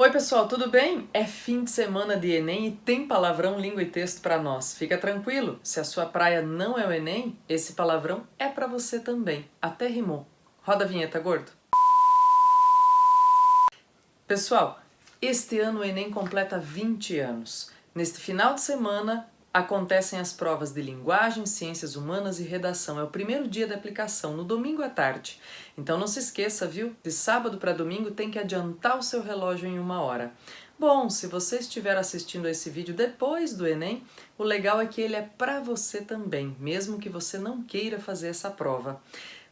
Oi pessoal, tudo bem? É fim de semana de Enem e tem palavrão, língua e texto para nós. Fica tranquilo, se a sua praia não é o Enem, esse palavrão é para você também. Até rimou. Roda a vinheta, gordo. Pessoal, este ano o Enem completa 20 anos. Neste final de semana acontecem as provas de linguagem, ciências humanas e redação. É o primeiro dia da aplicação, no domingo à tarde. Então não se esqueça, viu? De sábado para domingo tem que adiantar o seu relógio em 1 hora. Bom, se você estiver assistindo a esse vídeo depois do Enem, o legal é que ele é para você também, mesmo que você não queira fazer essa prova.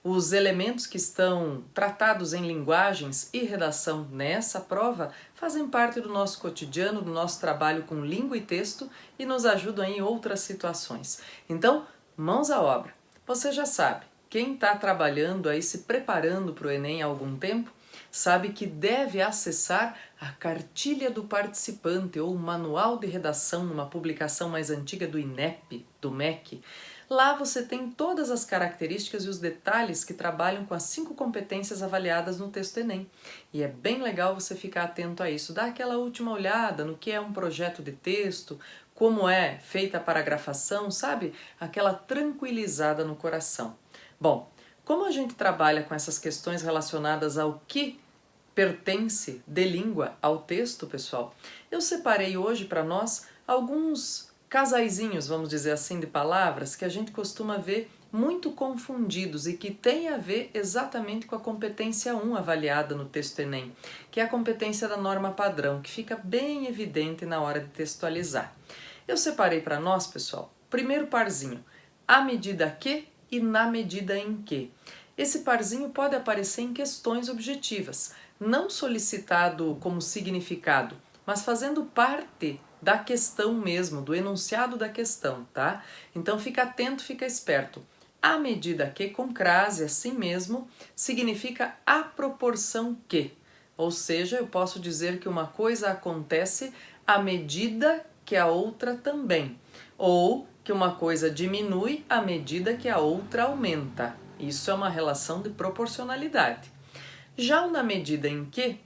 Os elementos que estão tratados em linguagens e redação nessa prova fazem parte do nosso cotidiano, do nosso trabalho com língua e texto e nos ajudam em outras situações. Então, mãos à obra. Você já sabe, quem está trabalhando aí, se preparando para o Enem há algum tempo, sabe que deve acessar a cartilha do participante ou o manual de redação numa publicação mais antiga do INEP, do MEC. Lá você tem todas as características e os detalhes que trabalham com as 5 competências avaliadas no texto Enem. E é bem legal você ficar atento a isso, dar aquela última olhada no que é um projeto de texto, como é feita a paragrafação, sabe? Aquela tranquilizada no coração. Bom, como a gente trabalha com essas questões relacionadas ao que pertence de língua ao texto, pessoal, eu separei hoje para nós alguns casaizinhos, vamos dizer assim, de palavras que a gente costuma ver muito confundidos e que tem a ver exatamente com a competência 1 avaliada no texto Enem, que é a competência da norma padrão, que fica bem evidente na hora de textualizar. Eu separei para nós, pessoal, primeiro parzinho, à medida que e na medida em que. Esse parzinho pode aparecer em questões objetivas, não solicitado como significado, mas fazendo parte da questão mesmo, do enunciado da questão, tá? Então fica atento, fica esperto. À medida que, com crase, assim mesmo, significa à proporção que. Ou seja, eu posso dizer que uma coisa acontece à medida que a outra também. Ou que uma coisa diminui à medida que a outra aumenta. Isso é uma relação de proporcionalidade. Já o na medida em que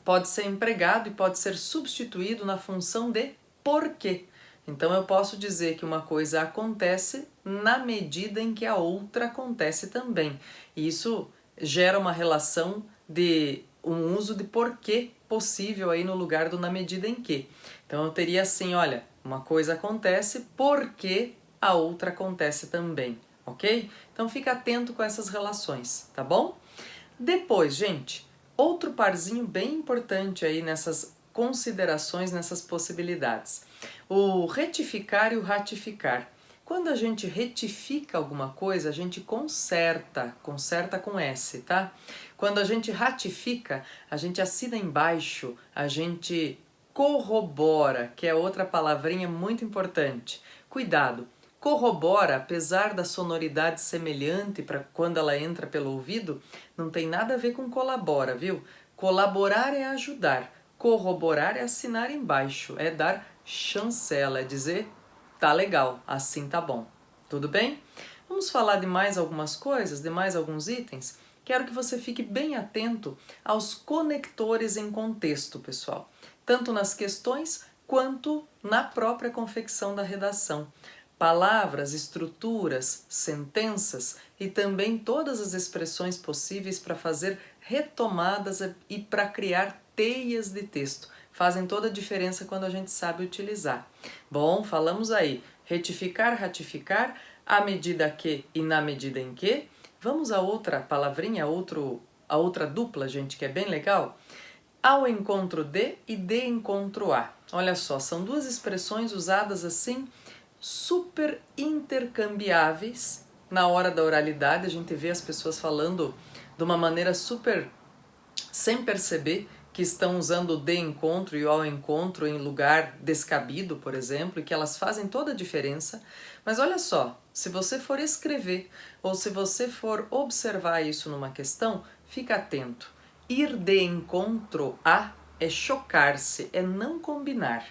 pode ser empregado e pode ser substituído na função de porquê. Então eu posso dizer que uma coisa acontece na medida em que a outra acontece também. E isso gera uma relação de um uso de porquê possível aí no lugar do na medida em que. Então eu teria assim, olha, uma coisa acontece porque a outra acontece também, ok? Então fica atento com essas relações, tá bom? Depois, gente, outro parzinho bem importante aí nessas considerações, nessas possibilidades. O retificar e o ratificar. Quando a gente retifica alguma coisa, a gente conserta com S, tá? Quando a gente ratifica, a gente assina embaixo, a gente corrobora, que é outra palavrinha muito importante. Cuidado! Corrobora, apesar da sonoridade semelhante para quando ela entra pelo ouvido, não tem nada a ver com colabora, viu? Colaborar é ajudar, corroborar é assinar embaixo, é dar chancela, é dizer tá legal, assim tá bom. Tudo bem? Vamos falar de mais algumas coisas, de mais alguns itens? Quero que você fique bem atento aos conectores em contexto, pessoal, tanto nas questões quanto na própria confecção da redação. Palavras, estruturas, sentenças e também todas as expressões possíveis para fazer retomadas e para criar teias de texto. Fazem toda a diferença quando a gente sabe utilizar. Bom, falamos aí, retificar, ratificar, à medida que e na medida em que. Vamos a outra palavrinha, a outra dupla, gente, que é bem legal? Ao encontro de e de encontro a. Olha só, são duas expressões usadas assim, super intercambiáveis na hora da oralidade. A gente vê as pessoas falando de uma maneira super sem perceber que estão usando o de encontro e o ao encontro em lugar descabido, por exemplo, e que elas fazem toda a diferença. Mas olha só, se você for escrever ou se você for observar isso numa questão, fica atento. Ir de encontro a é chocar-se, é não combinar.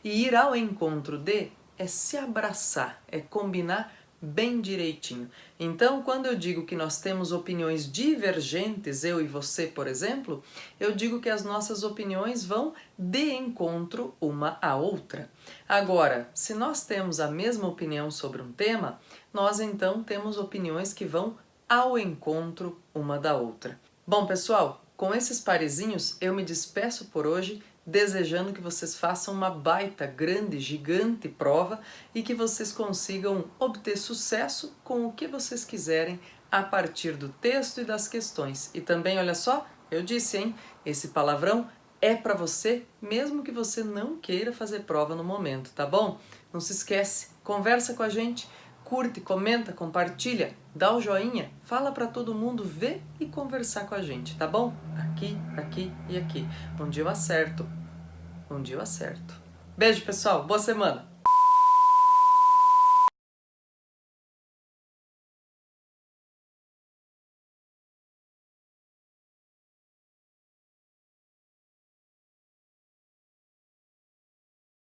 E ir ao encontro de é se abraçar, é combinar bem direitinho. Então, quando eu digo que nós temos opiniões divergentes, eu e você, por exemplo, eu digo que as nossas opiniões vão de encontro uma à outra. Agora, se nós temos a mesma opinião sobre um tema, nós então temos opiniões que vão ao encontro uma da outra. Bom, pessoal, com esses parezinhos eu me despeço por hoje, desejando que vocês façam uma baita, grande, gigante prova e que vocês consigam obter sucesso com o que vocês quiserem a partir do texto e das questões. E também, olha só, eu disse, hein? Esse palavrão é para você, mesmo que você não queira fazer prova no momento, tá bom? Não se esquece, conversa com a gente, curte, comenta, compartilha, dá o joinha, fala para todo mundo ver e conversar com a gente, tá bom? Aqui e aqui. Um dia eu acerto. Um dia eu acerto. Beijo, pessoal. Boa semana.